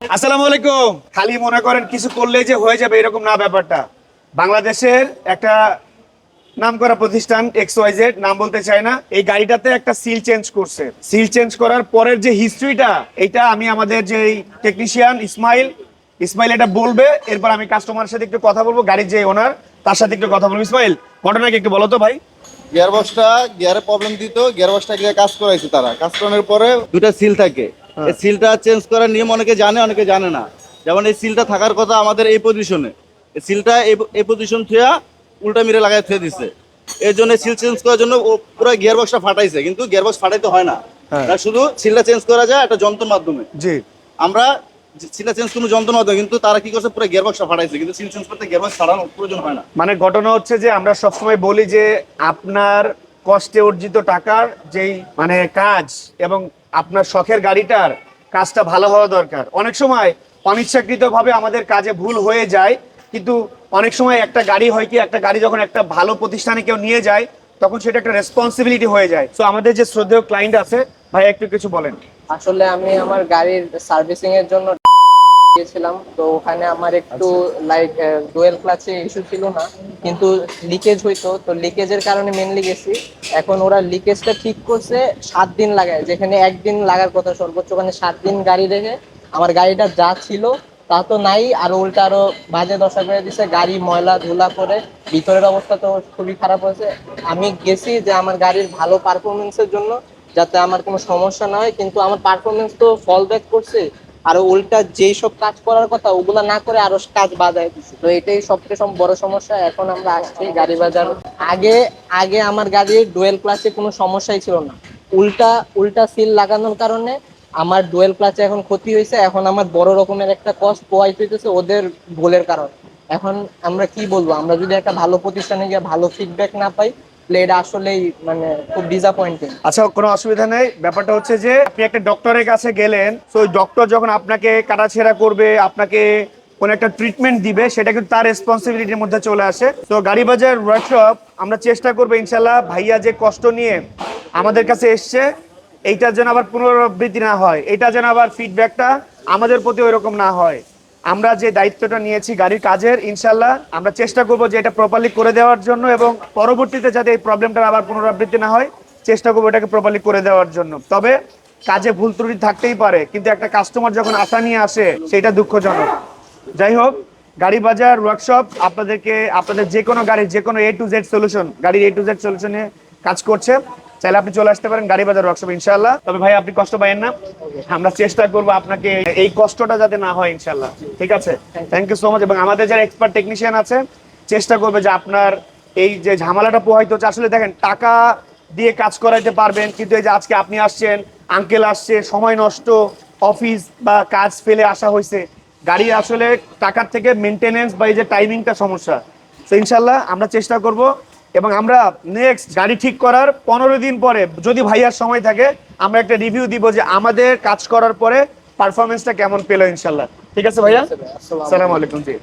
আসসালামু আলাইকুম। খালি মনে করেন কিছু করলেই যে হয়ে যাবে এরকম না ব্যাপারটা। বাংলাদেশের একটা নামকরা প্রতিষ্ঠান XYZ, নাম বলতে চাই না, এই গাড়িটাতে একটা সিল চেঞ্জ করছে। সিল চেঞ্জ করার পরের যে হিস্ট্রিটা, এটা আমি আমাদের যে টেকনিশিয়ান ইসমাইল এটা বলবে। এরপর আমি কাস্টমারের সাথে একটু কথা বলবো, গাড়ির যে ওনার তার সাথে একটু কথা বলবো। ইসমাইল, ঘটনা কি একটু বলো তো ভাই। গিয়ারে প্রবলেম দিত, গিয়ারবক্সটা গিয়ে কাজ করাইছে। তারা কাজ করানোর পরে দুটা সিল থাকে, এই সিলটা চেঞ্জ করার নিয়ম অনেকে জানে অনেকে জানে না। যেমন এই সিলটা থাকার কথা আমাদের এই পজিশনে, এই সিলটা এই পজিশন থুয়া উল্টা মিরে লাগাই থুয়ে দিচ্ছে। এর জন্য সিল চেঞ্জ করার জন্য ও পুরো গিয়ারবক্সটা ফাটাইছে, কিন্তু গিয়ারবক্স ফাটাইতে হয় না। শুধু সিলটা চেঞ্জ করা যায় একটা যন্ত্রের মাধ্যমে। জি, আমরা সিলটা চেঞ্জ কোনো যন্ত্রের মাধ্যমে, কিন্তু তারা কি করছে পুরো গিয়ারবক্সটা ফাটাইছে, কিন্তু সিল চেঞ্জ করতে গিয়ারবক্স ফাটানোর প্রয়োজন হয় না। মানে ঘটনা হচ্ছে যে আমরা সবসময় বলি যে আপনার কষ্টে অর্জিত টাকার যেই মানে কাজ এবং আপনার শখের গাড়িটার কাজটা ভালো হওয়া দরকার। অনেক সময় অনিচ্ছাকৃতভাবে আমাদের কাজে ভুল হয়ে যায়, কিন্তু অনেক সময় একটা গাড়ি হয় কি, একটা গাড়ি যখন একটা ভালো প্রতিষ্ঠানে কেউ নিয়ে যায় তখন সেটা একটা রেসপন্সিবিলিটি হয়ে যায়। তো আমাদের যে শ্রদ্ধেয় ক্লায়েন্ট আছে, ভাই একটু কিছু বলেন। আসলে আমি আমার গাড়ির সার্ভিসিং এর জন্য গিয়েছিলাম, তো ওখানে আমার একটু লাইক ডুয়েল ক্লাচে ইস্যু ছিল না, কিন্তু লিকেজ হইতো। তো লিকেজের কারণে মেনলি গেছি। এখন ওরা লিকেজটা ঠিক করছে 7 দিন লাগায়, যেখানে একদিন লাগার কথা সর্বোচ্চ। ওখানে 7 দিন গাড়ি রেখে আমার গাড়িটা যা ছিল তা তো নাই, আর উল্টা আরো বাজে দশা করে দিছে। গাড়ি ময়লা ধুলা করে ভিতরের অবস্থা তো খুবই খারাপ হয়েছে। আমি গেছি যে আমার গাড়ির ভালো পারফরমেন্সের জন্য, যাতে আমার কোনো সমস্যা না হয়, কিন্তু আমার পারফরমেন্স তো ফল ব্যাক করছে। আর উল্টা যেই সব কাজ করার কথা ওগুলা না করে আরো কাজ বাজায় দিচ্ছে। তো এটাই সবচেয়ে বড় সমস্যা। এখন আমরা আসছি গাড়ি বাজার। আগে আগে আমার গাড়ির ডুয়েল ক্লাচে কোনো সমস্যাই ছিল না। উল্টা উল্টা সিল লাগানোর কারণে আমার ডুয়েল ক্লাচে এখন ক্ষতি হয়েছে। এখন আমার বড় রকমের একটা কস্ট পোয়াইতে হইতেছে ওদের ভুলের কারণে। এখন আমরা কি বলবো, আমরা যদি একটা ভালো প্রতিষ্ঠানে গিয়ে ভালো ফিডব্যাক না পাই, তাহলে এটা আসলেই মানে খুব ডিসঅ্যাপয়েন্টিং। আচ্ছা, কোনো অসুবিধা নেই। ব্যাপারটা হচ্ছে যে আপনি একটা ডক্টরের কাছে গেলেন, তো ওই ডক্টর যখন আপনাকে কাটাছেঁড়া করবে, আপনাকে কোন একটা ট্রিটমেন্ট দিবে, সেটা কিন্তু তার রেসপন্সিবিলিটির মধ্যে চলে আসে। তো গাড়ি বাজার ওয়ার্কশপ আমরা চেষ্টা করবো ইনশাল্লাহ, ভাইয়া যে কষ্ট নিয়ে আমাদের কাছে এসছে এইটার যেন আবার পুনরাবৃত্তি না হয়, এটা যেন আবার ফিডব্যাকটা আমাদের প্রতি ওই রকম না হয়। আমরা যে দায়িত্বটা নিয়েছি গাড়ির কাজের, ইনশাল্লাহ আমরা চেষ্টা করবো যে এটা প্রপারলি করে দেওয়ার জন্য, এবং পরবর্তীতে যাতে এই প্রবলেমটা আবার পুনরাবৃত্তি না হয় চেষ্টা করবো এটাকে প্রপারলি করে দেওয়ার জন্য। তবে কাজে ভুল ত্রুটি থাকতেই পারে, কিন্তু একটা কাস্টমার যখন আশা নিয়ে আসে সেটা দুঃখজনক। যাই হোক, গাড়ি বাজার ওয়ার্কশপ আপনাদেরকে আপনাদের যে কোনো গাড়ির যে কোনো A to Z সলিউশন, গাড়ির A to Z সলিউশনে কাজ করছে। চাইলে আপনি চলে আসতে পারেন গাড়ি বাজার ওয়ার্কশপ ইনশাল্লাহ। তবে ভাই আপনি কষ্ট পাবেন না, আমরা চেষ্টা করবো আপনাকে এই কষ্টটা যাতে না হয় ইনশাল্লাহ। ঠিক আছে, থ্যাংক ইউ সো মাচ। এবং আমাদের যারা এক্সপার্ট টেকনিশিয়ান আছে চেষ্টা করবে যে আপনার এই যে ঝামেলাটা পোহাইতে হচ্ছে, আসলে দেখেন টাকা দিয়ে কাজ করাইতে পারবেন, কিন্তু এই যে আজকে আপনি আসছেন, আঙ্কেল আসছে, সময় নষ্ট, অফিস বা কাজ ফেলে আসা হয়েছে, গাড়ি আসলে টাকার থেকে মেনটেনেন্স বা এই যে টাইমিংটা সমস্যা। তো ইনশাল্লাহ আমরা চেষ্টা করব, এবং আমরা নেক্সট গাড়ি ঠিক করার 15 দিন পরে যদি ভাইয়ার সময় থাকে আমরা একটা রিভিউ দিব যে আমাদের কাজ করার পরে পারফরমেন্সটা কেমন পেলো ইনশাল্লাহ। ঠিক আছে ভাইয়া, আসসালামু আলাইকুম। জি।